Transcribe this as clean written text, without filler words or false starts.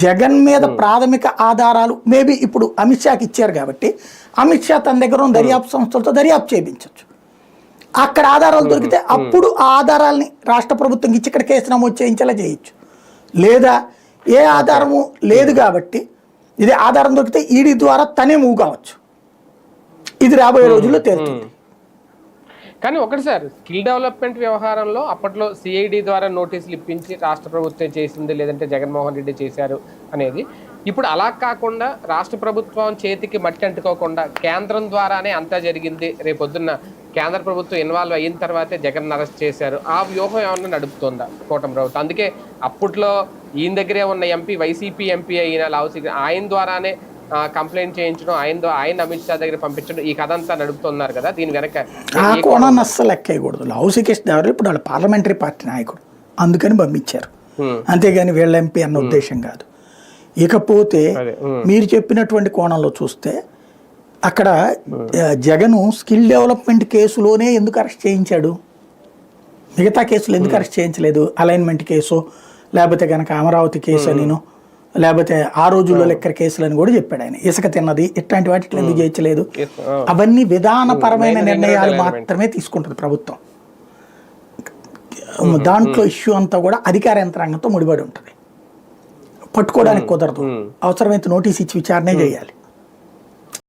జగన్ మీద ప్రాథమిక ఆధారాలు మేబీ ఇప్పుడు అమిత్ షాకి ఇచ్చారు కాబట్టి అమిత్ షా తన దగ్గర ఉన్న దర్యాప్తు సంస్థలతో దర్యాప్తు చేయించవచ్చు. అక్కడ ఆధారాలు దొరికితే అప్పుడు ఆ ఆధారాలని రాష్ట్ర ప్రభుత్వం ఇచ్చి ఇక్కడ కేసు నమోదు చేయించేలా చేయొచ్చు. లేదా ఏ ఆధారము లేదు కాబట్టి ఇది ఆధారం దొరికితే ఈడీ ద్వారా తనే మూవ్ కావచ్చు. ఇది రాబోయే రోజుల్లో తేలుతుంది. కానీ ఒకటి సార్, స్కిల్ డెవలప్మెంట్ వ్యవహారంలో అప్పట్లో సిఐడి ద్వారా నోటీసులు ఇప్పించి రాష్ట్ర ప్రభుత్వం చేసింది, లేదంటే జగన్మోహన్ రెడ్డి చేశారు అనేది. ఇప్పుడు అలా కాకుండా రాష్ట్ర ప్రభుత్వం చేతికి మట్టి అంటుకోకుండా కేంద్రం ద్వారానే అంతా జరిగింది, రేపొద్దున్న కేంద్ర ప్రభుత్వం ఇన్వాల్వ్ అయిన తర్వాతే జగన్ అరెస్ట్ చేశారు, ఆ వ్యూహం ఏమన్నా నడుపుతుందా కూటమి ప్రభుత్వం? అందుకే అప్పట్లో ఈయన దగ్గరే ఉన్న ఎంపీ, వైసీపీ ఎంపీ అయిన లావుసి, ఆయన ద్వారానే కంప్లైంట్ చేయించడం, ఆయన అమిత్ షా దగ్గర పంపించడం, ఈ కథ అంతా నడుపుతున్నారు కదా. దీని వెనక ఆ కోణాన్ని అస్సలు లెక్కకూడదు. లావుసి కృష్ణ ఇప్పుడు వాళ్ళ పార్లమెంటరీ పార్టీ నాయకుడు, అందుకని పంపించారు, అంతేగాని వీళ్ళ ఎంపీ అన్న ఉద్దేశం కాదు. ఇకపోతే మీరు చెప్పినటువంటి కోణంలో చూస్తే అక్కడ జగన్ స్కిల్ డెవలప్మెంట్ కేసులోనే ఎందుకు అరెస్ట్ చేయించాడు, మిగతా కేసులు ఎందుకు అరెస్ట్ చేయించలేదు? అలైన్మెంట్ కేసు, లేకపోతే కనుక అమరావతి కేసు అనిను, లేకపోతే ఆ రోజుల్లో లెక్కర కేసులని కూడా చెప్పాడు ఆయన. ఇసుక తిన్నది, ఇట్లాంటి వాటిని ఎందుకు చేయించలేదు? అవన్నీ విధానపరమైన నిర్ణయాలు మాత్రమే తీసుకుంటుంది ప్రభుత్వం. దాంట్లో ఇష్యూ అంతా కూడా అధికార యంత్రాంగంతో ముడిపడి ఉంటుంది. పట్టుకోవడానికి కుదరదు, అవసరమైతే నోటీస్ ఇచ్చి విచారణే చేయాలి.